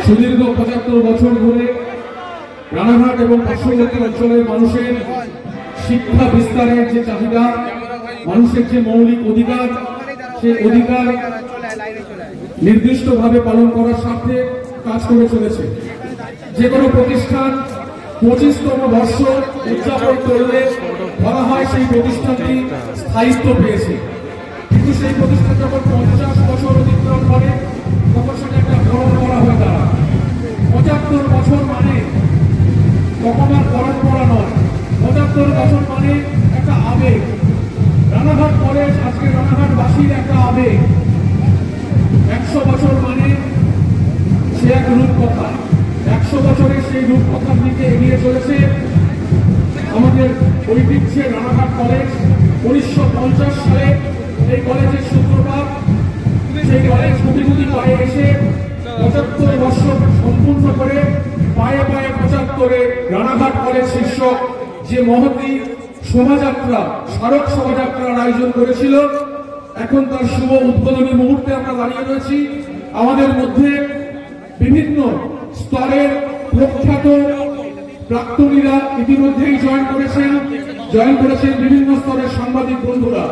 সুদীর্ঘ ৭৫ বছর ধরে রানাঘাট এবং পার্শ্ববর্তী অঞ্চলের মানুষের শিক্ষা বিস্তারের যে চাহিদা, মানুষের যে মৌলিক অধিকার, সেই অধিকার নির্দিষ্টভাবে পালন করার স্বার্থে কাজ করে চলেছে। যে কোনো প্রতিষ্ঠান 25তম বর্ষ উদযাপন করলে বলা হয় সেই প্রতিষ্ঠানটি স্থায়িত্ব পেয়েছে, কিন্তু সেই প্রতিষ্ঠান যখন 50 বছর অতিক্রম করে তখন সেটা একটা পরম্পরা হয়ে দাঁড়ায়। 75 বছর মানে তখন আর পরম্পরা নয়, 75 বছর মানে একটা আবেগ। রানাঘাট কলেজ আজকে রানাঘাটবাসীর একটা আবেগ। 100 বছর মানে সে এক রূপকথা। 100 বছরের সেই রূপকথার দিকে এগিয়ে চলেছে আমাদের ঐতিহ্যের রানাঘাট কলেজ। 1950 সালে এই কলেজের সূত্রপাত। সেই কলেজ গুটি পায়ে এসে 75 বর্ষ সম্পূর্ণ করে পায়ে পায়ে 75-এ রানাঘাট কলেজ শীর্ষক যে মহতী শোভাযাত্রা, স্মারক শোভাযাত্রার আয়োজন করেছিল, এখন তার শুভ উদ্বোধনী মুহূর্তে আমরা দাঁড়িয়ে রয়েছি। আমাদের মধ্যে বিভিন্ন স্তরের প্রখ্যাত প্রাক্তনীরা ইতিমধ্যেই জয়েন করেছেন বিভিন্ন স্তরের সাংবাদিক বন্ধুরা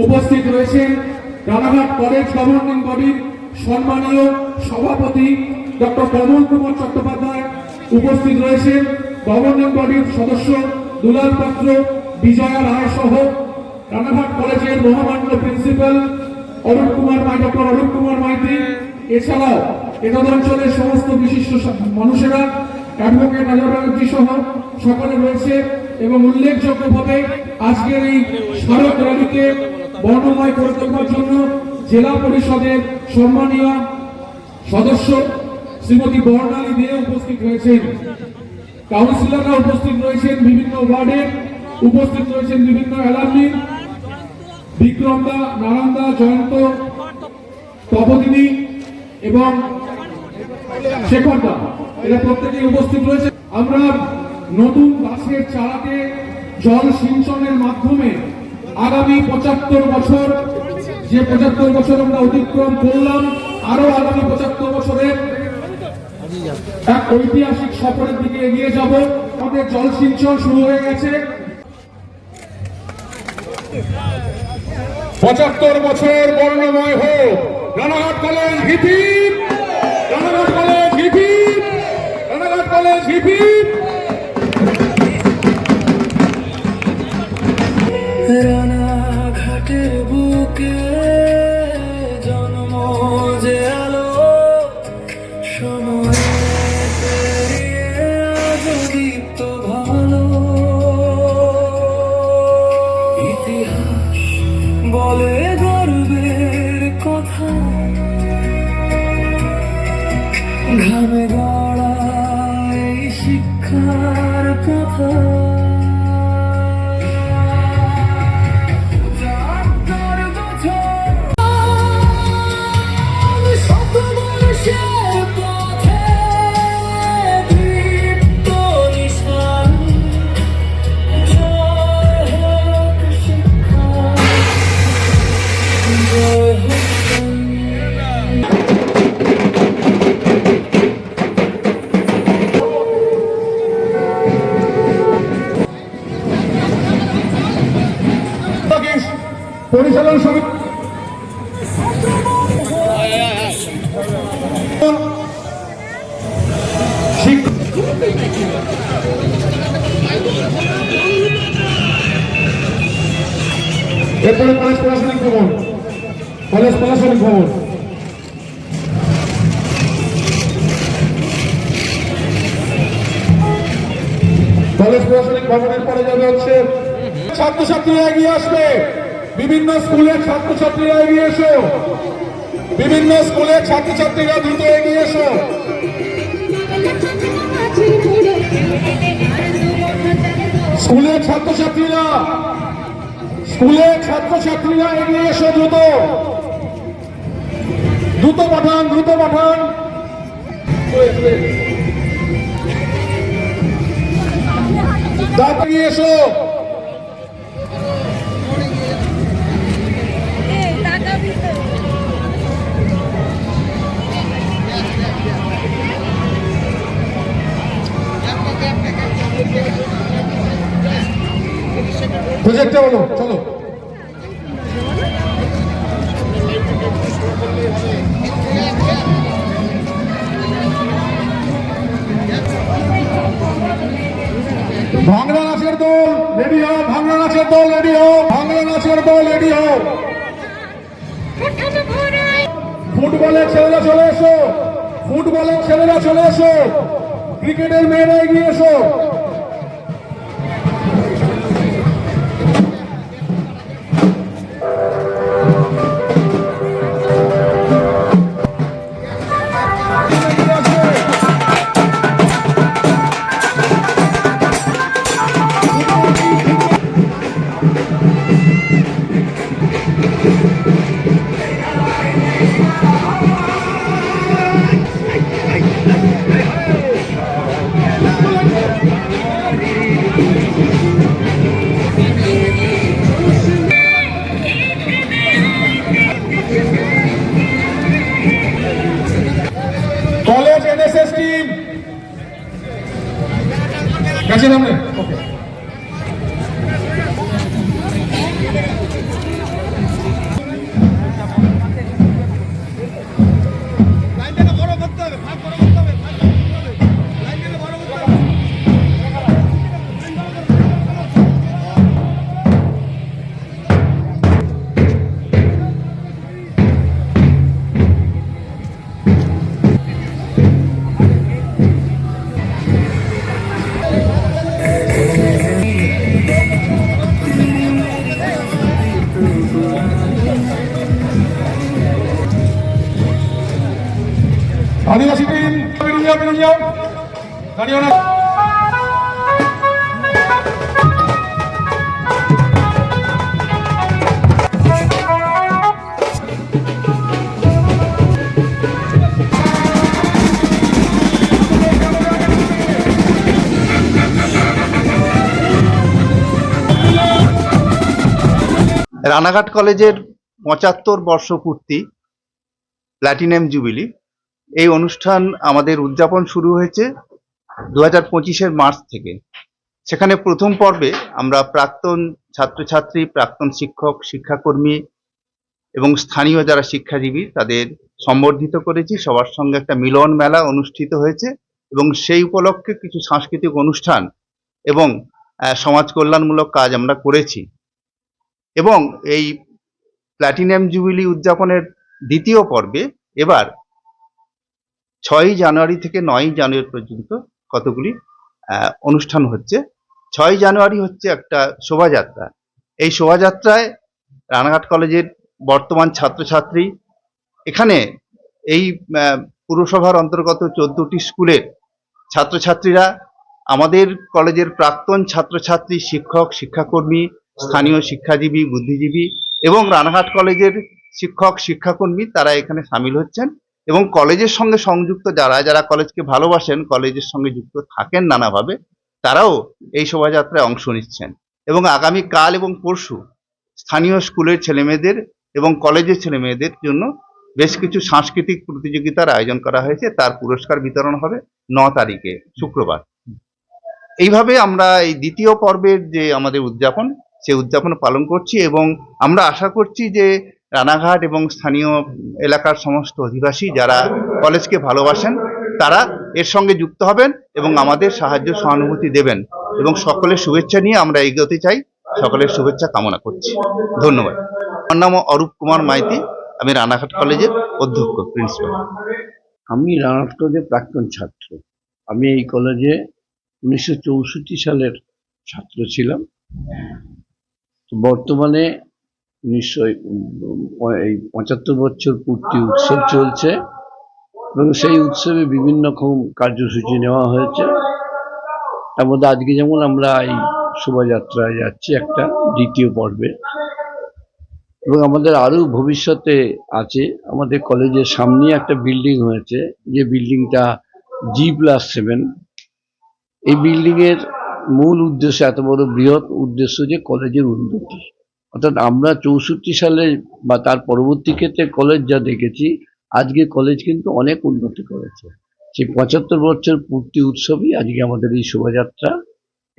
উপস্থিত রয়েছেন। রানাঘাট কলেজ গভর্নিং বডির সম্মানীয় সভাপতি ডক্টর কমল কুমার চট্টোপাধ্যায় উপস্থিত রয়েছেন। গভর্নিং বডির সদস্য দুলাল পাত্র, বিজয়া রায় সহ রানাঘাট কলেজের মহামান্য প্রিন্সিপাল ডক্টর অরূপ কুমার মাইতি, এছাড়াও এতদ অঞ্চলের সমস্ত বিশিষ্ট মানুষেরা, অ্যাডভোকেট নাজার ব্যানার্জি সহ সকলে রয়েছে। এবং উল্লেখযোগ্যভাবে আজকের এই স্মারক র্যালিকে বর্ণময় করে তোলার জন্য জেলা পরিষদের সম্মানীয় সদস্য শ্রীমতী বর্ণালী দে উপস্থিত রয়েছেন। কাউন্সিলররা উপস্থিত রয়েছেন, বিভিন্ন ওয়ার্ডে উপস্থিত রয়েছেন বিভিন্ন অ্যালামনি, বিক্রমদা, নারায়ণদা, জয়ন্ত, তপদিনী এবং শেখরদা, এরা প্রত্যেকেই উপস্থিত রয়েছে। আমরা নতুন গাছের চারাকে জল সিঞ্চনের মাধ্যমে আগামী 75 বছর, যে 75 বছর আমরা অতিক্রম করলাম, আরো আগামী 75 বছরের এক ঐতিহাসিক সফরের দিকে এগিয়ে যাব। আমাদের জল সিঞ্চন শুরু হয়ে গেছে। 75 বছর বর্ণময় হোক Ranaghat college hip hip, Ranaghat college hip hip, Ranaghat college hip hip. রানাঘাটের বুকে জন্ম যে আলো, সময় পেরিয়ে আজ দীপ্ত ভালো। ইতিহাস বলে গর্বের কথা, ঘামে গড়া এই শিক্ষার কথা। পরিচালন সমিতি এরপরে কলেজ প্রশাসনিক ভবন, কলেজ প্রশাসনিক ভবন, কলেজ প্রশাসনিক ভবনের পরে যাবে হচ্ছে ছাত্রছাত্রীরা এগিয়ে আসবে। বিভিন্ন স্কুলের ছাত্রছাত্রীরা এগিয়ে এসো, বিভিন্ন স্কুলের ছাত্রছাত্রীরা দ্রুত এগিয়ে এসো। স্কুলের ছাত্রছাত্রীরা এগিয়ে এসো, দ্রুত দ্রুত পাঠান, দ্রুত পাঠান। তাড়াতাড়ি এসো। প্রজেক্টটা বলো, চলো। ভাঙড়া নাচের দল রেডি হও, ভাঙড়া নাচের দল রেডি হও, ভাঙড়া নাচের দল রেডি হও। ফুটবলের ছেলেরা চলে এসো, ফুটবলের ছেলেরা চলে এসো, ক্রিকেটের মেয়েরা এগিয়ে এসো। কলেজ এনএসএস টিম গেছেন আমরা। ওকে, আদিবাসী টিম বেরিয়ে যাও, বেরিয়ে যাও, দাঁড়িয়ে না। রানাঘাট কলেজের ৭৫ বর্ষপূর্তি প্ল্যাটিনাম জুবিলি, এই অনুষ্ঠান আমাদের উদযাপন শুরু হয়েছে 2025-এর মার্চ থেকে। সেখানে প্রথম পর্বে আমরা প্রাক্তন ছাত্রছাত্রী, প্রাক্তন শিক্ষক, শিক্ষাকর্মী এবং স্থানীয় যারা শিক্ষাজীবী তাদের সম্বর্ধিত করেছি। সবার সঙ্গে একটা মিলন মেলা অনুষ্ঠিত হয়েছে এবং সেই উপলক্ষে কিছু সাংস্কৃতিক অনুষ্ঠান এবং সমাজ কল্যাণমূলক কাজ আমরা করেছি। এবং এই প্ল্যাটিনাম জুবিলি উদযাপনের দ্বিতীয় পর্বে এবার 6ই জানুয়ারি থেকে 9ই জানুয়ারি পর্যন্ত কতগুলি অনুষ্ঠান হচ্ছে। 6ই জানুয়ারি হচ্ছে একটা শোভাযাত্রা। এই শোভাযাত্রায় রানাঘাট কলেজের বর্তমান ছাত্রছাত্রী, এখানে এই পুরসভার অন্তর্গত 14টি স্কুলের ছাত্রছাত্রীরা, আমাদের কলেজের প্রাক্তন ছাত্রছাত্রী, শিক্ষক, শিক্ষাকর্মী, স্থানীয় শিক্ষাজীবী, বুদ্ধিজীবী এবং রানাঘাট কলেজের শিক্ষক, শিক্ষাকর্মী তারা এখানে সামিল হচ্ছেন এবং কলেজের সঙ্গে সংযুক্ত যারা যারা কলেজকে ভালোবাসেন, কলেজের সঙ্গে যুক্ত থাকেন নানাভাবে, তারাও এই শোভাযাত্রায় অংশ নিচ্ছেন। এবং আগামী কাল এবং পরশু স্থানীয় স্কুলের ছেলেমেয়েদের এবং কলেজের ছেলেমেয়েদের জন্য বেশ কিছু সাংস্কৃতিক প্রতিযোগিতার আয়োজন করা হয়েছে। তার পুরস্কার বিতরণ হবে 9 তারিখে, শুক্রবার। এইভাবে আমরা এই দ্বিতীয় পর্বের যে আমাদের উদযাপন, সেই উদযাপন পালন করছি এবং আমরা আশা করছি যে রানাঘাট এবং স্থানীয় এলাকার সমস্ত অধিবাসী যারা কলেজকে ভালোবাসেন তারা এর সঙ্গে যুক্ত হবেন এবং আমাদের সাহায্য সহানুভূতি দেবেন এবং সকলের শুভেচ্ছা নিয়ে আমরা এগোতে চাই। সকলের শুভেচ্ছা কামনা করছি। ধন্যবাদ। আমার নাম অরূপ কুমার মাইতি, আমি রানাঘাট কলেজের অধ্যক্ষ, প্রিন্সিপাল। আমি রানাঘাট কলেজের প্রাক্তন ছাত্র। আমি এই কলেজে 1964 সালের ছাত্র ছিলাম। বর্তমানে 75 বছর পূর্তি উৎসব চলছে এবং সেই উৎসবে বিভিন্ন রকম কার্যসূচি নেওয়া হয়েছে। তার মধ্যে আজকে যেমন আমরা এই শোভাযাত্রায় যাচ্ছি একটা দ্বিতীয় পর্বে, এবং আমাদের আরো ভবিষ্যতে আছে। আমাদের কলেজের সামনে একটা বিল্ডিং হয়েছে, যে বিল্ডিংটা G+7। এই বিল্ডিং এর মূল উদ্দেশ্য, এত বড় বৃহৎ উদ্দেশ্য যে কলেজের উন্নতি। অর্থাৎ আমরা 64 সালে বা তার পরবর্তী ক্ষেত্রে কলেজ যা দেখেছি, আজকে কলেজ কিন্তু অনেক উন্নতি করেছে। সেই 75 বছর পূর্তি উৎসবই আজকে আমাদের এই শোভাযাত্রা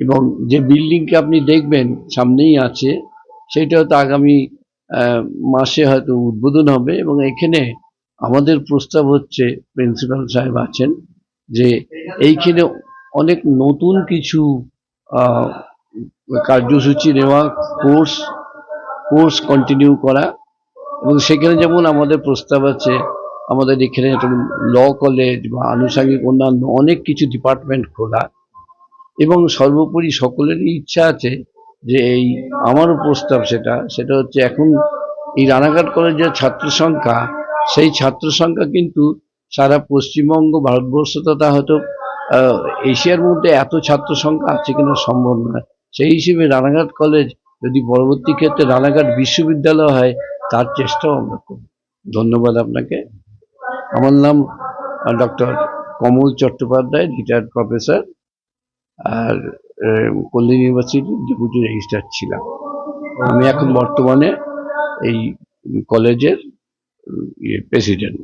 এবং যে বিল্ডিংকে আপনি দেখবেন সামনেই আছে, সেটা হয়তো আগামী মাসে হয়তো উদ্বোধন হবে। এবং এখানে আমাদের প্রস্তাব হচ্ছে, প্রিন্সিপাল সাহেব আছেন, যে এইখানে অনেক নতুন কিছু কার্যসূচি নেওয়া, কোর্স কন্টিনিউ করা। এবং সেখানে যেমন আমাদের প্রস্তাব আছে, আমাদের এখানে একটা ল কলেজ বা আনুষঙ্গিক অন্যান্য অনেক কিছু ডিপার্টমেন্ট খোলা। এবং সর্বোপরি সকলেরই ইচ্ছা আছে যে এই আমারও প্রস্তাব সেটা হচ্ছে, এখন এই রানাঘাট কলেজের ছাত্র সংখ্যা, সেই ছাত্র সংখ্যা কিন্তু সারা পশ্চিমবঙ্গ, ভারতবর্ষ তথা হয়তো এশিয়ার মধ্যে এত ছাত্র সংখ্যা আছে কিনা সম্ভব নয়। সেই হিসেবে রানাঘাট কলেজ যদি পরবর্তী ক্ষেত্রে রানাঘাট বিশ্ববিদ্যালয় হয়, তার চেষ্টাও আমরা করব। ধন্যবাদ আপনাকে। আমার নাম ডক্টর কমল চট্টোপাধ্যায়, রিটায়ার্ড প্রফেসর, আর কল্যাণ ইউনিভার্সিটির ডেপুটি রেজিস্ট্রার ছিলাম। আমি এখন বর্তমানে এই কলেজের প্রেসিডেন্ট।